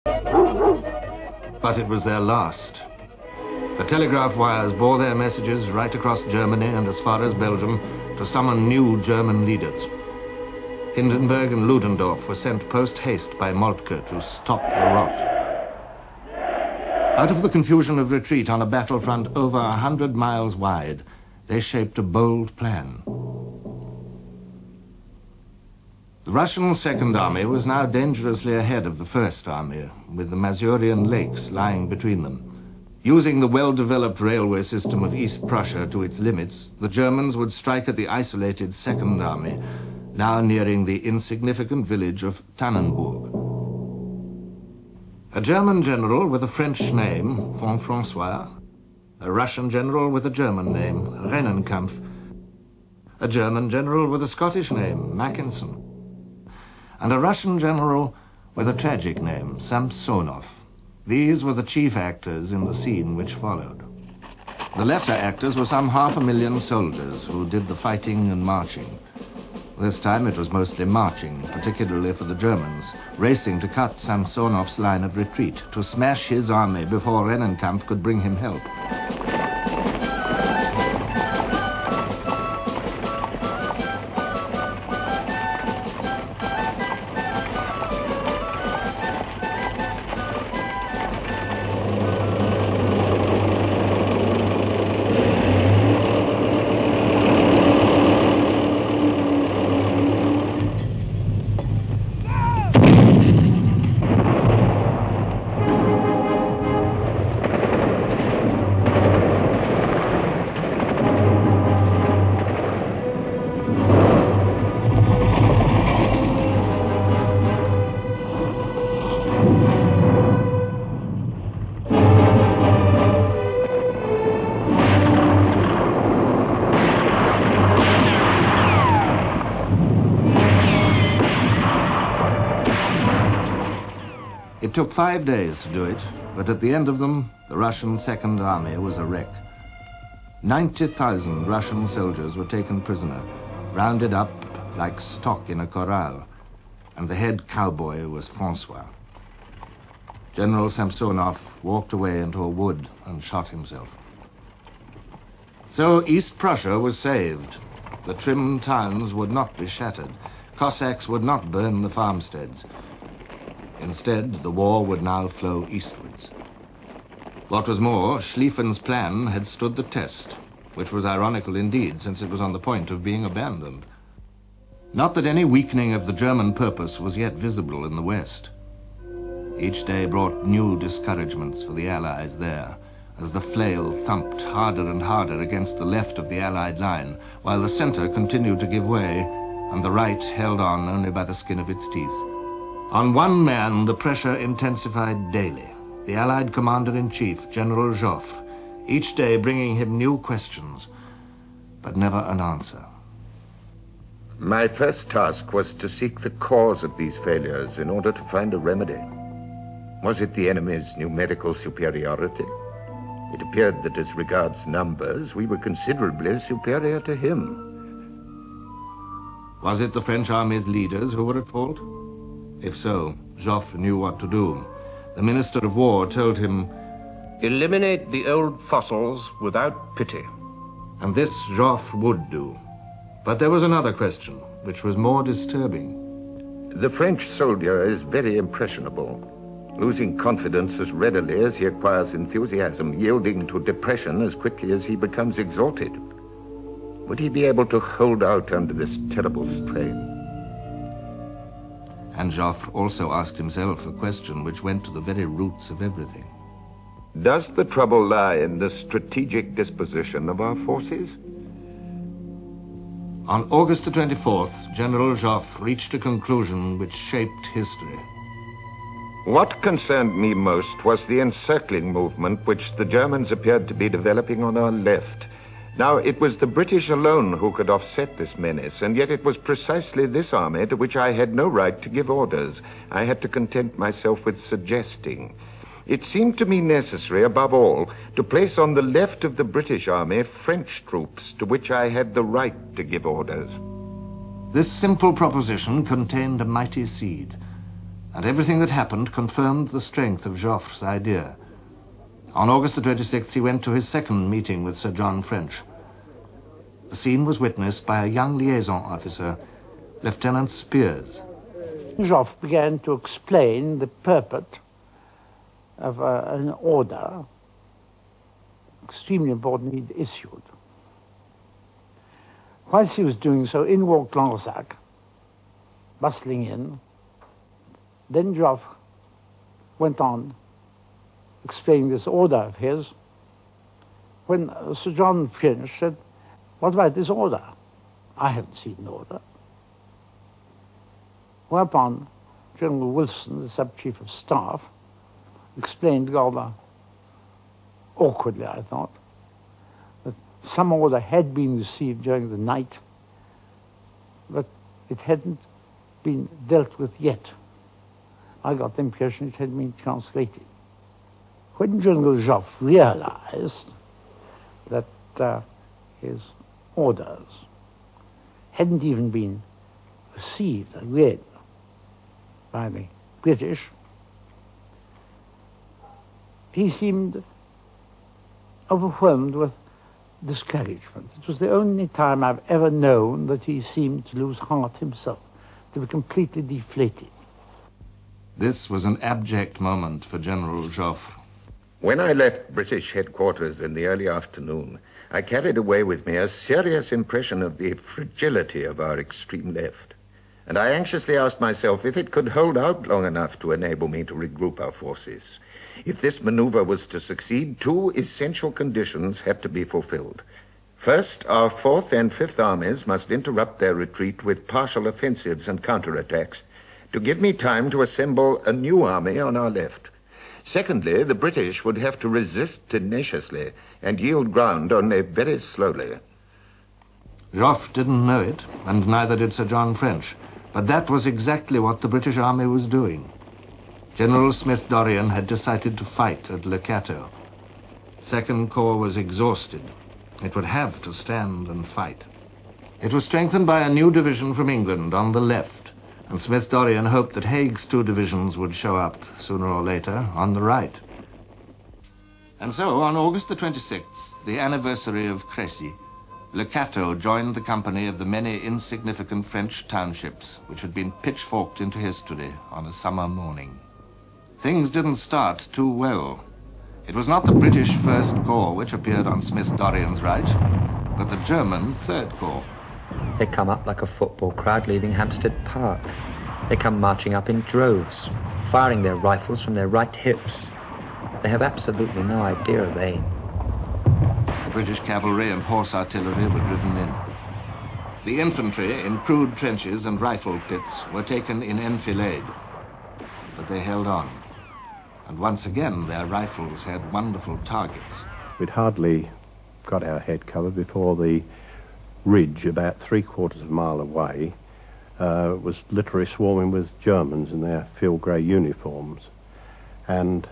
But it was their last. The telegraph wires bore their messages right across Germany and as far as Belgium to summon new German leaders. Hindenburg and Ludendorff were sent post-haste by Moltke to stop the rot. Out of the confusion of retreat on a battlefront over 100 miles wide, they shaped a bold plan. The Russian Second Army was now dangerously ahead of the First Army, with the Masurian lakes lying between them. Using the well-developed railway system of East Prussia to its limits, the Germans would strike at the isolated Second Army, now nearing the insignificant village of Tannenberg. A German general with a French name, von François, a Russian general with a German name, Rennenkampf, a German general with a Scottish name, Mackinson, and a Russian general with a tragic name, Samsonov. These were the chief actors in the scene which followed. The lesser actors were some 500,000 soldiers who did the fighting and marching. This time it was mostly marching, particularly for the Germans, racing to cut Samsonov's line of retreat, to smash his army before Rennenkampf could bring him help. It took 5 days to do it, but at the end of them, the Russian Second Army was a wreck. 90,000 Russian soldiers were taken prisoner, rounded up like stock in a corral, and the head cowboy was François. General Samsonov walked away into a wood and shot himself. So East Prussia was saved. The trim towns would not be shattered. Cossacks would not burn the farmsteads. Instead, the war would now flow eastwards. What was more, Schlieffen's plan had stood the test, which was ironical indeed, since it was on the point of being abandoned. Not that any weakening of the German purpose was yet visible in the West. Each day brought new discouragements for the Allies there, as the flail thumped harder and harder against the left of the Allied line, while the center continued to give way, and the right held on only by the skin of its teeth. On one man, the pressure intensified daily. The Allied Commander-in-Chief, General Joffre, each day bringing him new questions, but never an answer. My first task was to seek the cause of these failures in order to find a remedy. Was it the enemy's numerical superiority? It appeared that as regards numbers, we were considerably superior to him. Was it the French army's leaders who were at fault? If so, Joffre knew what to do. The Minister of War told him, "Eliminate the old fossils without pity." And this Joffre would do. But there was another question, which was more disturbing. The French soldier is very impressionable, losing confidence as readily as he acquires enthusiasm, yielding to depression as quickly as he becomes exalted. Would he be able to hold out under this terrible strain? And Joffre also asked himself a question which went to the very roots of everything. Does the trouble lie in the strategic disposition of our forces? On August the 24th, General Joffre reached a conclusion which shaped history. What concerned me most was the encircling movement which the Germans appeared to be developing on our left. Now, it was the British alone who could offset this menace, and yet it was precisely this army to which I had no right to give orders. I had to content myself with suggesting. It seemed to me necessary, above all, to place on the left of the British army French troops to which I had the right to give orders. This simple proposition contained a mighty seed. and everything that happened confirmed the strength of Joffre's idea. On August the 26th, he went to his second meeting with Sir John French. The scene was witnessed by a young liaison officer, Lieutenant Spears. Joffre began to explain the purport of an order, extremely important, he'd issued. Whilst he was doing so, in walked Lansac, bustling in. Then Joffre went on explaining this order of his, when Sir John French said, "What about this order? I haven't seen an order." Whereupon General Wilson, the sub-chief of staff, explained rather awkwardly, I thought, that some order had been received during the night, but it hadn't been dealt with yet. I got the impression it had been translated. When General Joffre realized that his orders hadn't even been received and read by the British, he seemed overwhelmed with discouragement. It was the only time I've ever known that he seemed to lose heart himself, to be completely deflated. This was an abject moment for General Joffre. When I left British headquarters in the early afternoon, I carried away with me a serious impression of the fragility of our extreme left. And I anxiously asked myself if it could hold out long enough to enable me to regroup our forces. If this maneuver was to succeed, two essential conditions had to be fulfilled. First, our 4th and 5th armies must interrupt their retreat with partial offensives and counterattacks to give me time to assemble a new army on our left. Secondly, the British would have to resist tenaciously and yield ground only very slowly. Joffre didn't know it, and neither did Sir John French, but that was exactly what the British army was doing. General Smith-Dorrien had decided to fight at Le Cateau. Second Corps was exhausted. It would have to stand and fight. It was strengthened by a new division from England on the left, and Smith-Dorrien hoped that Haig's 2 divisions would show up sooner or later on the right. And so, on August the 26th, the anniversary of Crécy, Le Cateau joined the company of the many insignificant French townships which had been pitchforked into history on a summer morning. Things didn't start too well. It was not the British First Corps which appeared on Smith-Dorrien's right, but the German Third Corps. They come up like a football crowd leaving Hampstead Park. They come marching up in droves, firing their rifles from their right hips. They have absolutely no idea of aim. The British cavalry and horse artillery were driven in. The infantry in crude trenches and rifle pits were taken in enfilade, but they held on. And once again, their rifles had wonderful targets. We'd hardly got our head covered before the ridge, about 3/4 of a mile away, was literally swarming with Germans in their field grey uniforms. And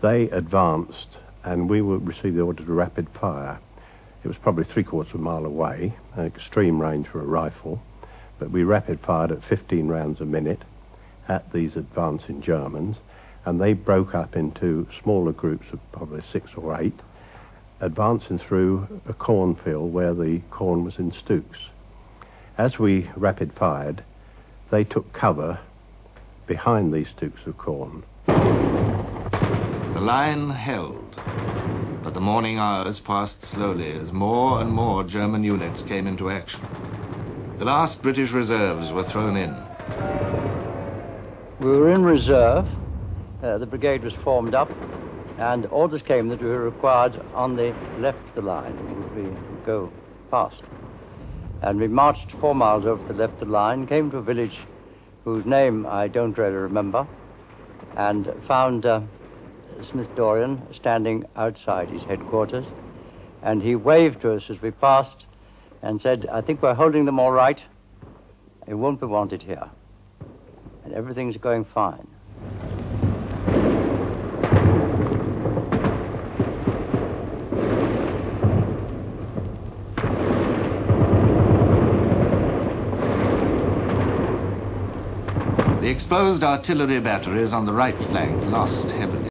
they advanced, and we would receive the order to rapid fire. It was probably 3/4 of a mile away, an extreme range for a rifle, but we rapid fired at 15 rounds a minute at these advancing Germans, and they broke up into smaller groups of probably 6 or 8, advancing through a cornfield where the corn was in stooks. As we rapid fired, they took cover behind these stooks of corn. The line held, but the morning hours passed slowly as more and more German units came into action. The last British reserves were thrown in. We were in reserve. The brigade was formed up, and orders came that we were required on the left of the line. We would go fast. And we marched 4 miles over the left of the line, came to a village whose name I don't really remember, and found Smith-Dorrien standing outside his headquarters, and he waved to us as we passed and said, "I think we're holding them all right. It won't be wanted here. And everything's going fine." The exposed artillery batteries on the right flank lost heavily.